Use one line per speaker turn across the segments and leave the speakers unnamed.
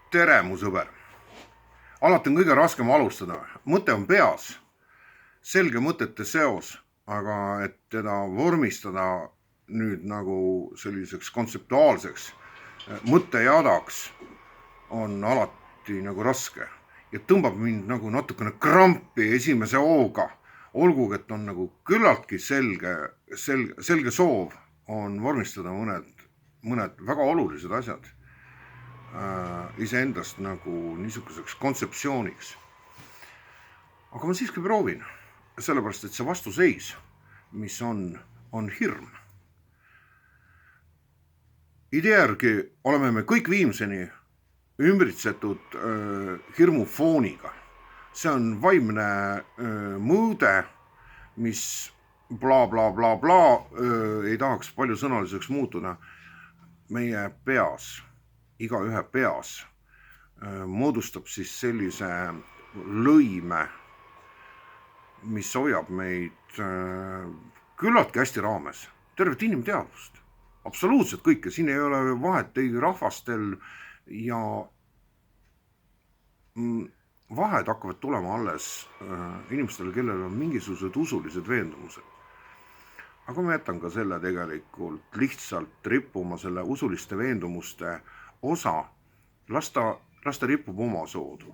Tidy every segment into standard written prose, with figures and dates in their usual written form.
Tere, mu sõber. Alati on kõige raskem alustada. Mõte on peas, selge mõtete seos, aga et teda vormistada nüüd nagu selliseks kontseptuaalseks mõttejadaks on alati nagu raske ja tõmbab mind nagu natukene krampi esimese hooga. Olgugi, et on nagu küllaltki selge soov on vormistada mõned väga olulised asjad iseendast nagu niisuguseks kontseptsiooniks. Aga ma siiski proovin, sellepärast et see vastuseis, mis on hirm. Idee järgi oleme me kõik viimseni ümbritsetud hirmufooniga. See on vaimne mõõde, mis bla bla bla bla ei tahaks palju sõnaliseks muutuda meie peas. Igaühe peas moodustab siis sellise lõime, mis hoiab meid küllaltki hästi raames. Tervet inimteadvust, absoluutselt kõike, siin ei ole vahet ei rahvastel ja vahed hakkavad tulema alles inimestele, kellel on mingisugused usulised veendumused. Aga ma jätan ka selle tegelikult lihtsalt rippuma selle usuliste veendumuste osa, las ta ripub oma soodu,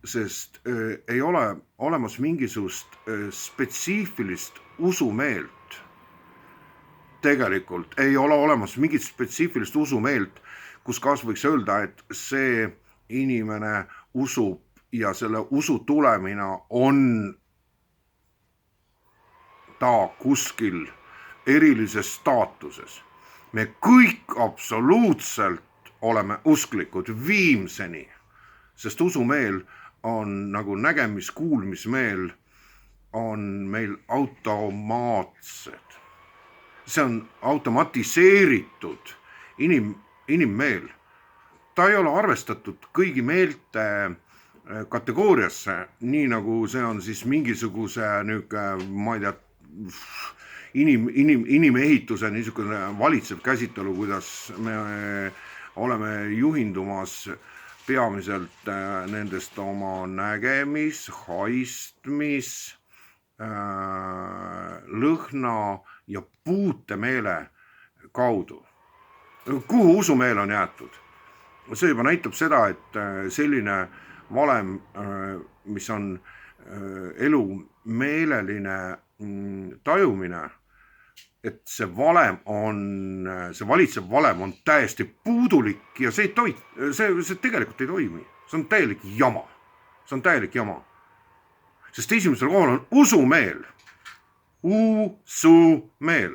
sest ei ole olemas mingisugust spetsiifilist usumeelt. Tegelikult ei ole olemas mingit spetsiifilist usumeelt, kus kas võiks öelda, et see inimene usub ja selle usu tulemina on ta kuskil erilises staatuses. Me kõik absoluutselt oleme usklikud viimseni, sest usumeel on nagu nägemis, kuulmismeel on meil automaatsed. See on automatiseeritud inimmeel. Ta ei ole arvestatud kõigi meelte kategooriasse, nii nagu see on siis mingisuguse ma ei tea, inimehituse niisugune valitsev käsitelu, kuidas me oleme juhindumas peamiselt nendest oma nägemis, haistmis, lõhna ja puutemeele kaudu. Kuhu usumeel on jäetud? See juba näitab seda, et selline valem, mis on elu meeleline tajumine, et see valitsev valem on täiesti puudulik ja see tegelikult ei toimi. See on täielik jama. Sest esimesel kohal on usumeel. Usumeel.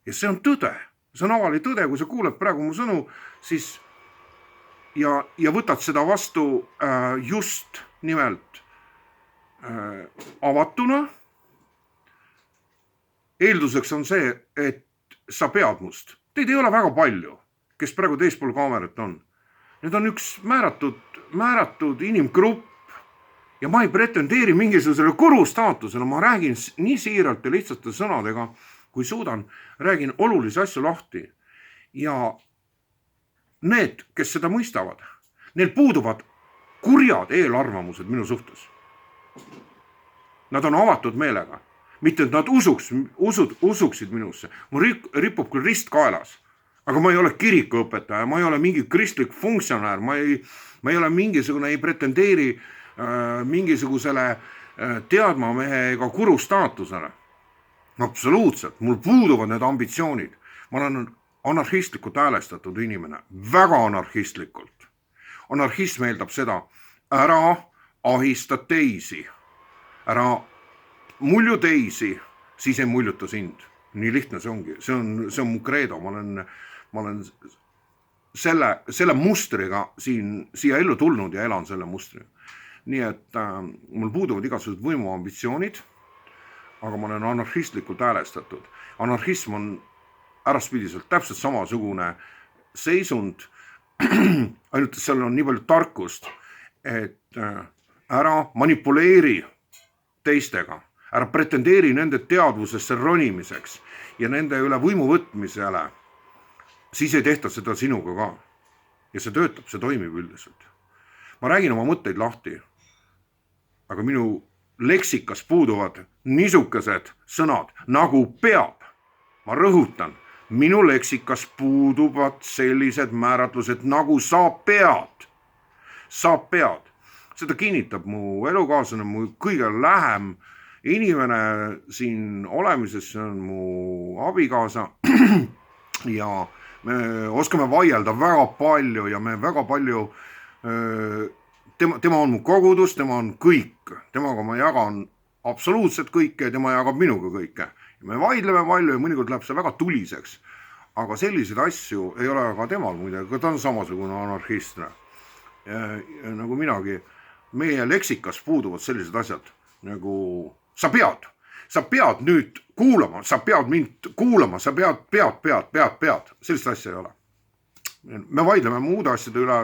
Ja see on tõde. See on avalik tõde, kui sa kuuled praegu mu sõnu, siis ja võtad seda vastu just nimelt avatuna. Eelduseks on see, et sa pead must. Teid ei ole väga palju, kes praegu teispool kaamerat on. Need on üks määratud inimgrupp ja ma ei pretendeeri mingisugusele guru staatusele. Ma räägin nii siiralt ja lihtsate sõnadega, kui suudan, räägin olulisi asju lahti. Ja need, kes seda mõistavad, neil puuduvad kurjad eelarvamused minu suhtes. Nad on avatud meelega. Mitte, et nad usuksid minusse. Mul ripub küll rist kaelas, aga ma ei ole kirikuõpetaja, ma ei ole mingi kristlik funktsionäär, ma ei ole mingisugune, ei pretendeeri mingisugusele teadmamehe ega guru staatusele. Absoluutselt, mul puuduvad need ambitsioonid. Ma olen anarhistlikult häälestatud inimene, väga anarhistlikult. Anarhism eeldab seda, ära ahista teisi, ära mulju teisi, siis ei muljuta sind. Nii lihtne see ongi. See on mu kreedo. Ma olen selle mustriga siia ellu tulnud ja elan selle mustriga. Nii et mul puuduvad igasugused võimuambitsioonid, aga ma olen anarhistlikult häälestatud. Anarhism on äraspidiselt täpselt samasugune seisund, ainult seal on nii palju tarkust, et ära manipuleeri teistega. Ära pretendeeri nende teadvusesse ronimiseks ja nende üle võimu võtmisele, siis ei tehta seda sinuga ka. ja see töötab, see toimib üldiselt. Ma räägin oma mõtteid lahti, aga minu leksikas puuduvad niisugused sõnad nagu peab. Ma rõhutan, minu leksikas puuduvad sellised määratlused nagu sa pead. Sa pead. Seda kinnitab mu elukaaslane, mu kõige lähem inimene siin olemises, see on mu abikaasa ja me oskame vaielda väga palju ja me väga palju, tema on mu kogudus, tema on kõik, temaga ma jagan absoluutselt kõike ja tema jagab minuga kõike. Me vaidleme palju ja mõnikord läheb see väga tuliseks, aga selliseid asju ei ole ka temal muide, ta on samasugune anarhist nagu minagi. Meie leksikas puuduvad sellised asjad nagu sa pead nüüd kuulama, sa pead mind kuulama, sa pead, sellist asja ei ole. Me vaidleme muude asjade üle,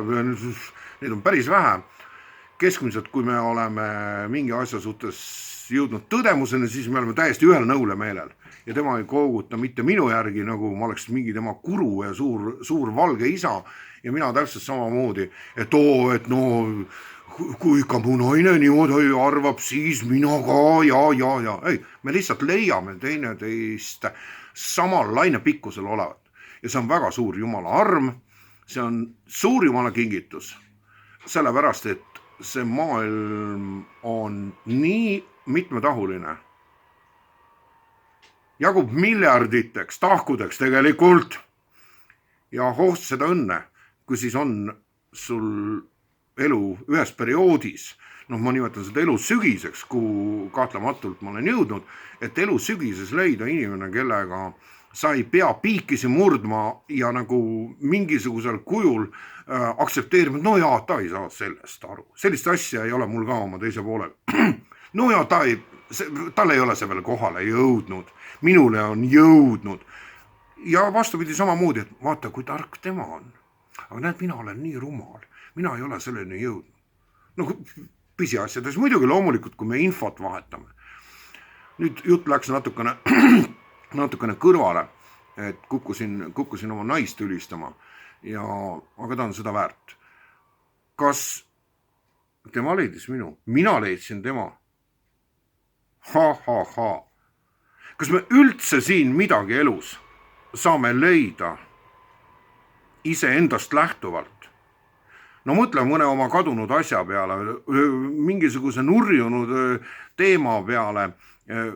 neid on päris vähe. Keskmiselt, kui me oleme mingi asja suhtes jõudnud tõdemuseni, siis me oleme täiesti ühel nõule meelel. Ja tema ei kooguta mitte minu järgi, nagu ma oleks mingi tema guru ja suur valge isa. Ja mina täpselt samamoodi, et kui ikka mu naine niimoodi arvab, siis mina ka, ja. Ei, me lihtsalt leiame teineteist samal lainepikkusel olevat. Ja see on väga suur Jumala arm, see on suur Jumala kingitus. Sellepärast, et see maailm on nii mitmetahuline. Jagub miljarditeks, tahkudeks tegelikult. Ja hoogst seda õnne, kui siis on sul elu ühes perioodis, ma nimetan seda elu sügiseks, kuhu kahtlematult ma olen jõudnud, et elu sügises leida inimene, kellega sa ei pea piikisi murdma ja nagu mingisugusel kujul aktsepteerima, ta ei saa sellest aru. Sellist asja ei ole mul ka oma teise poolel. Tal ei ole see veel kohale jõudnud, minule on jõudnud. Ja vastupidi samamoodi, et vaata, kui tark tema on. Aga näed, mina olen nii rumal. Mina ei ole selleni jõudnud. Pisiasjades, muidugi loomulikult, kui me infot vahetame. Nüüd jutt läks natukene kõrvale, et kukkusin oma naist ülistama, aga ta on seda väärt. Kas tema leidis minu? Mina leidsin tema. Kas me üldse siin midagi elus saame leida ise endast lähtuvalt? Mõtle mõne oma kadunud asja peale, mingisuguse nurjunud teema peale.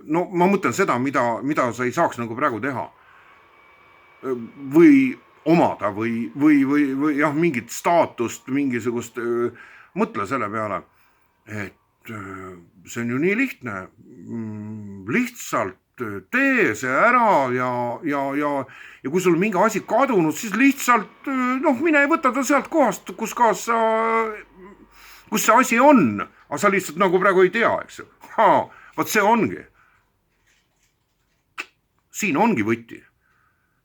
Ma mõtlen seda, mida sa ei saaks nagu praegu teha. Või omada, või mingit staatust, mingisugust. Mõtle selle peale, et see on ju nii lihtne. Lihtsalt tee see ära ja kui sul mingi asi kadunud, siis lihtsalt mine ei võta ta sealt kohast, kus see asi on, aga sa lihtsalt nagu praegu ei tea, eks ju. Vaat see ongi. Siin ongi võti.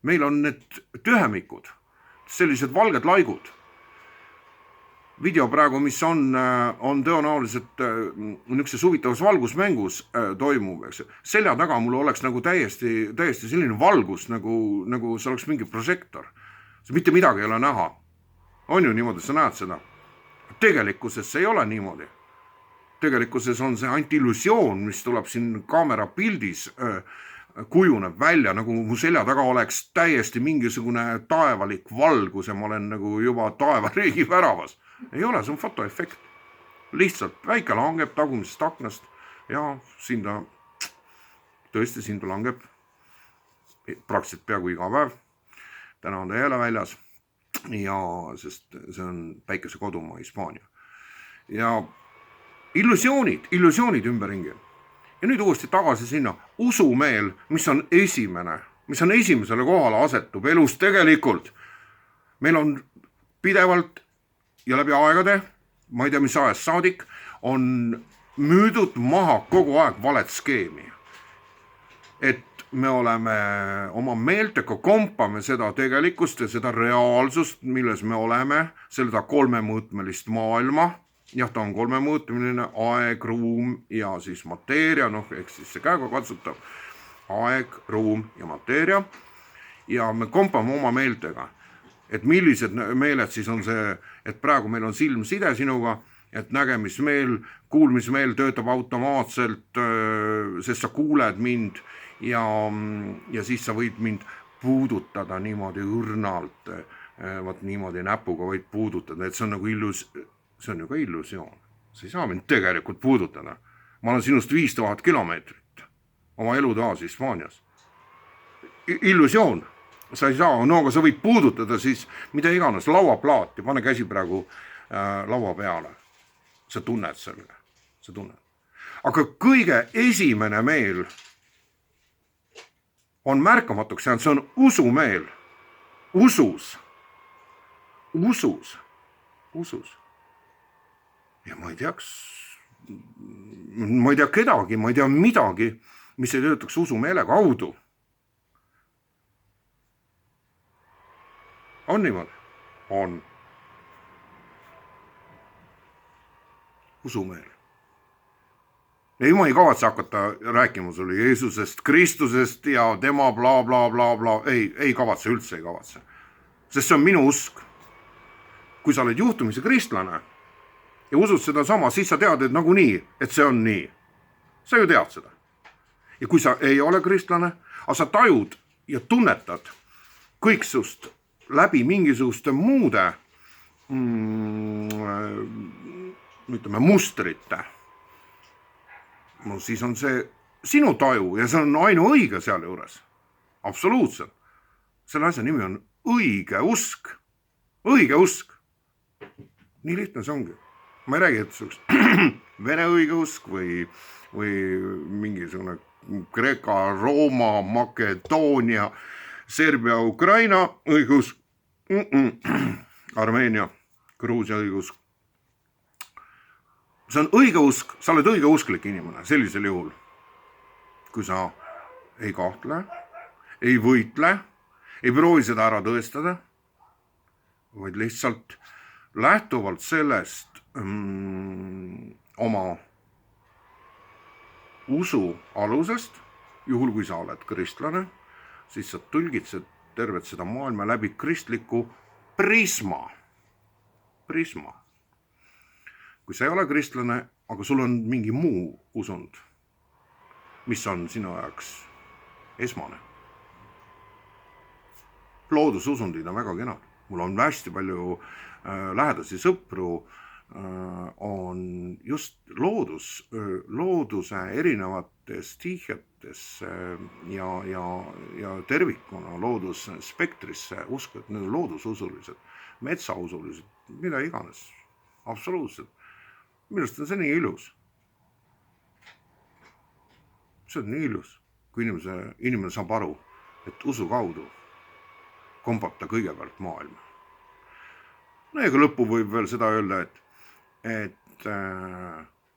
Meil on need tühemikud, sellised valged laigud. Video praegu, mis on tõenäoliselt niisuguses huvitavas valgusmängus toimub, eks. Selja taga mul oleks nagu täiesti selline valgus, nagu see oleks mingi prožektor. See mitte midagi ei ole näha. On ju niimoodi, sa näed seda. Tegelikkuses see ei ole niimoodi. Tegelikkuses on see ainult illusioon, mis tuleb siin kaamera pildis kujuneb välja, nagu mu selja taga oleks täiesti mingisugune taevalik valgus ja ma olen nagu juba taevariigi väravas. Ei ole, see on fotoefekt. Lihtsalt väike langeb tagumisest aknast ja siin ta langeb praktiliselt peaaegu iga päev. Täna on ta jälle väljas ja sest see on päikese kodumaa Hispaania. Ja illusioonid ümberringi. Ja nüüd uuesti tagasi sinna usumeel, mis on esimesele kohale asetub elus tegelikult. Meil on pidevalt ja läbi aegade, ma ei tea, mis ajast saadik, on müüdud maha kogu aeg valet skeemi. Et me oleme oma meeltega kompame seda tegelikkust ja seda reaalsust, milles me oleme, seda kolmemõõtmelist maailma. Jah, ta on kolmemõõtmeline, aeg, ruum ja siis mateeria, ehk siis see käega katsutav. Aeg, ruum ja mateeria. Ja me kompame oma meeltega. et millised meeled siis on see, et praegu meil on silmside sinuga, et nägemismeel, kuulmismeel töötab automaatselt, sest sa kuuled mind ja siis sa võid mind puudutada niimoodi õrnalt, vaat niimoodi näpuga võid puudutada, et see on nagu see on ju ka illusioon. Sa ei saa mind tegelikult puudutada. Ma olen sinust 5000 kilomeetrit oma elutoas Hispaanias. Illusioon. Sa ei saa, no aga sa võid puudutada siis mida iganes, lauaplaati, pane käsi praegu laua peale. Sa tunned sellega, sa tunned. Aga kõige esimene meel on märkamatuks jäänud, see on usumeel. Usus. Ja ma ei tea kedagi, ma ei tea midagi, mis ei töötaks usumeele kaudu. On niimoodi? On. Usumeel. Ei, ma ei kavatse hakata rääkima sulle Jeesusest, Kristusest ja tema bla bla bla bla. Ei kavatse, üldse ei kavatse. Sest see on minu usk. Kui sa oled juhtumisi kristlane ja usud seda sama, siis sa tead, et nagunii, et see on nii. Sa ju tead seda. Ja kui sa ei ole kristlane, aga sa tajud ja tunnetad kõiksust läbi mingisuguste muude ütleme mustrite, no siis on see sinu taju ja see on ainuõige seal juures. Absoluutselt. Selle asja nimi on õige usk. Õige usk. Nii lihtne see ongi. Ma ei räägi, et see oleks Vene õige usk või mingisugune Kreeka, Rooma, Makedoonia, Serbia, Ukraina õigus, Armeenia, Gruusia õigus. See on õige usk, sa oled õige usklik inimene sellisel juhul, kui sa ei kahtle, ei võitle, ei proovi seda ära tõestada, vaid lihtsalt lähtuvalt sellest oma usu alusest, juhul kui sa oled kristlane, siis sa tõlgid tervet seda maailma läbi kristliku prisma. Kui sa ei ole kristlane, aga sul on mingi muu usund, mis on sinu jaoks esmane. Loodususundid on väga kenad. Mul on hästi palju lähedasi sõpru, on just looduse erinevates stiihiatesse ja tervikuna loodusspektrisse usku, et need on loodususulised, metsausulised, mida iganes. Absoluutselt. Minust on see nii ilus. See on nii ilus, kui inimene saab aru, et usu kaudu kombab ta kõigepealt maailma. No ega lõppu võib veel seda öelda, et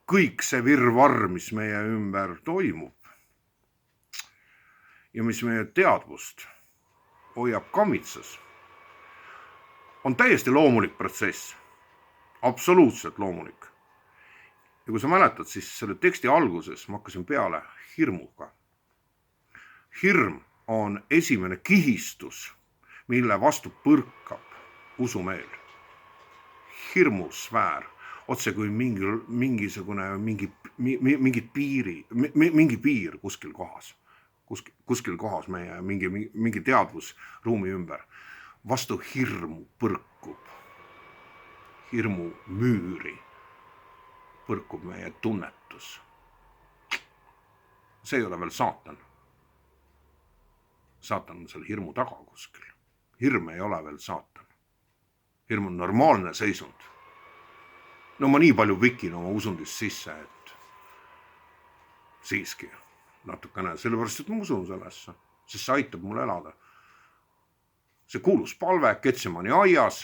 kõik see virvarr, mis meie ümber toimub ja mis meie teadvust hoiab kammitsas, on täiesti loomulik protsess. Absoluutselt loomulik. Ja kui sa mäletad, siis selle teksti alguses ma hakkasin peale hirmuga. Hirm on esimene kihistus, mille vastu põrkab usumeel. Hirmusfäär, otse kui mingi piir kuskil kohas meie mingi teadvusruumi ümber. Vastu hirmu põrkub, hirmu müüri põrkub meie tunnetus. See ei ole veel saatan. Saatan on seal hirmu taga kuskil. Hirm ei ole veel saatan. Hirm on normaalne seisund. No ma nii palju vikin oma usundist sisse, et siiski natukene, sellepärast, et ma usun sellesse, sest see aitab mul elada. See kuulus palve Getsemani aias,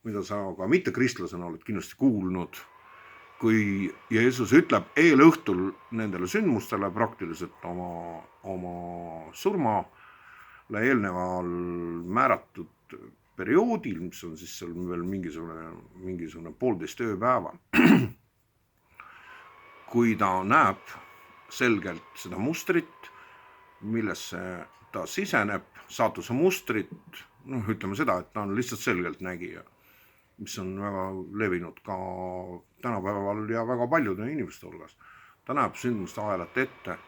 mida sa ka mitte kristlasena oled kindlasti kuulnud, kui Jeesus ütleb eelõhtul nendele sündmustele praktiliselt oma surmale eelneval määratud perioodil, mis on siis seal veel mingisugune 1,5 ööpäeva, kui ta näeb selgelt seda mustrit, millesse ta siseneb saatuse mustrit, ütleme seda, et ta on lihtsalt selgeltnägija, mis on väga levinud ka tänapäeval ja väga paljude inimeste hulgas. Ta näeb sündmuste ahelat ette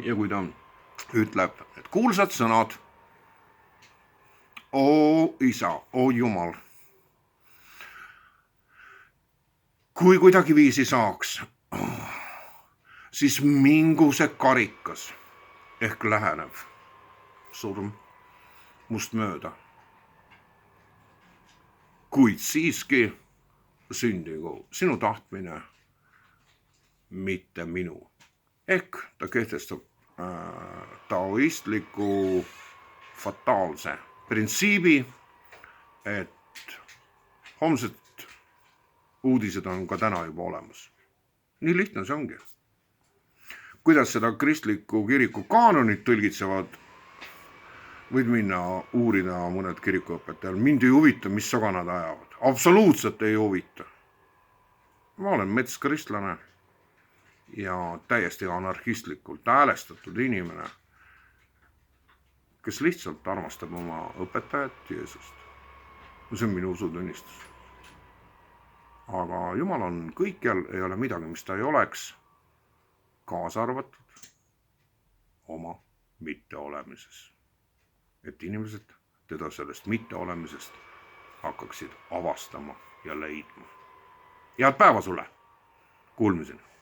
ja kui ta ütleb, et kuulsad sõnad, oo isa, oo Jumal, kui kuidagiviisi saaks, siis mingu see karikas ehk lähenev surm must mööda. Kuid siiski sündigu sinu tahtmine, mitte minu. Ehk ta kehtestab taoistliku fataalse printsiibi, et homsed uudised on ka täna juba olemas. Nii lihtne see ongi. Kuidas seda kristliku kiriku kaanonit tõlgitsevad, võid minna uurida mõned kirikuõpetajal. Mind ei huvita, mis soga nad ajavad. Absoluutselt ei huvita. Ma olen metskristlane ja täiesti anarhistlikult häälestatud inimene, kes lihtsalt armastab oma õpetajat Jeesust. See on minu usutunnistus. Aga Jumal on kõikjal, ei ole midagi, mis ta ei oleks, kaasa arvatud oma mitteolemises. Et inimesed teda sellest mitteolemisest hakkaksid avastama ja leidma. Head päeva sulle! Kuulmiseni!